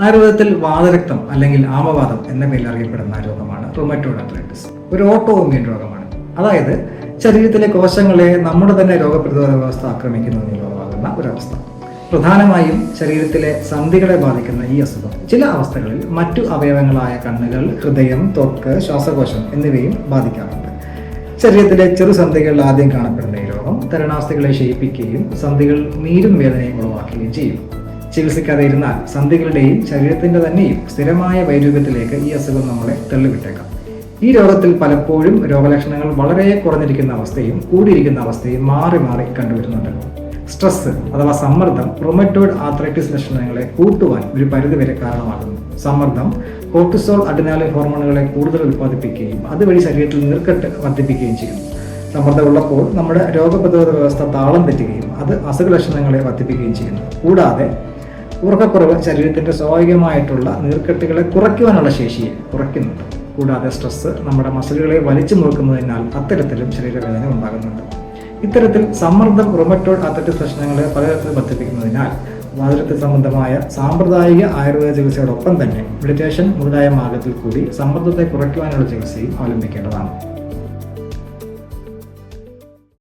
ആയുർവേദത്തിൽ വാതരക്തം അല്ലെങ്കിൽ ആമവാദം എന്ന പേരിൽ അറിയപ്പെടുന്ന രോഗമാണ് റുമറ്റോയ്ഡ് ആർത്രൈറ്റിസ്. ഒരു ഓട്ടോ ഇമ്മ്യൂൺ രോഗമാണ്. അതായത് ശരീരത്തിലെ കോശങ്ങളെ നമ്മുടെ തന്നെ രോഗപ്രതിരോധ വ്യവസ്ഥ ആക്രമിക്കുന്നതിന് ഉളവാകുന്ന ഒരവസ്ഥ. പ്രധാനമായും ശരീരത്തിലെ സന്ധികളെ ബാധിക്കുന്ന ഈ അസുഖം ചില അവസ്ഥകളിൽ മറ്റു അവയവങ്ങളായ കണ്ണുകൾ, ഹൃദയം, ത്വക്ക്, ശ്വാസകോശം എന്നിവയും ബാധിക്കാറുണ്ട്. ശരീരത്തിലെ ചെറുസന്ധികളിൽ ആദ്യം കാണപ്പെടുന്ന ഈ രോഗം തരുണാസ്ഥികളെ ക്ഷയിപ്പിക്കുകയും സന്ധികൾ നീരും വേദനയും ഉളവാക്കുകയും ചെയ്യും. ചികിത്സിക്കാതെ ഇരുന്നാൽ സന്ധികളുടെയും ശരീരത്തിന്റെ തന്നെയും സ്ഥിരമായ വൈരൂപ്യത്തിലേക്ക് ഈ അസുഖം നമ്മളെ തള്ളിവിട്ടേക്കാം. ഈ രോഗത്തിൽ പലപ്പോഴും രോഗലക്ഷണങ്ങൾ വളരെ കുറഞ്ഞിരിക്കുന്ന അവസ്ഥയും കൂടിയിരിക്കുന്ന അവസ്ഥയും മാറി മാറി കണ്ടുവരുന്നുണ്ട്. സ്ട്രെസ് അഥവാ സമ്മർദ്ദം റുമറ്റോയ്ഡ് ആർത്രൈറ്റിസ് ലക്ഷണങ്ങളെ കൂട്ടുവാൻ ഒരു പരിധിവരെ കാരണമാകുന്നു. സമ്മർദ്ദം കോർട്ടിസോൾ, അഡ്രിനാലിൻ ഹോർമോണുകളെ കൂടുതൽ ഉത്പാദിപ്പിക്കുകയും അതുവഴി ശരീരത്തിൽ നീർക്കെട്ട് വർദ്ധിപ്പിക്കുകയും ചെയ്യും. സമ്മർദ്ദമുള്ളപ്പോൾ നമ്മുടെ രോഗപ്രതിരോധ വ്യവസ്ഥ താളം തെറ്റുകയും അത് അസുഖ ലക്ഷണങ്ങളെ വർദ്ധിപ്പിക്കുകയും ചെയ്യുന്നു. കൂടാതെ ഉറക്കക്കുറവ് ശരീരത്തിന്റെ സ്വാഭാവികമായിട്ടുള്ള നീർക്കെട്ടുകളെ കുറയ്ക്കുവാനുള്ള ശേഷിയെ കുറയ്ക്കുന്നുണ്ട്. കൂടാതെ സ്ട്രെസ് നമ്മുടെ മസിലുകളെ വലിച്ചു മുറുക്കുന്നതിനാൽ അത്തരത്തിലും ശരീരവേദന ഉണ്ടാകുന്നുണ്ട്. ഇത്തരത്തിൽ സമ്മർദ്ദം റുമറ്റോയ്ഡ് ആർത്രൈറ്റിസ് ലക്ഷണങ്ങളെ പലതരത്തിൽ വർദ്ധിപ്പിക്കുന്നതിനാൽ വാതരക്ത സംബന്ധമായ സാമ്പ്രദായിക ആയുർവേദ ചികിത്സയോടൊപ്പം തന്നെ മെഡിറ്റേഷൻ മുതലായ മാർഗത്തിൽ കൂടി സമ്മർദ്ദത്തെ കുറയ്ക്കുവാനുള്ള ചികിത്സയും അവലംബിക്കേണ്ടതാണ്.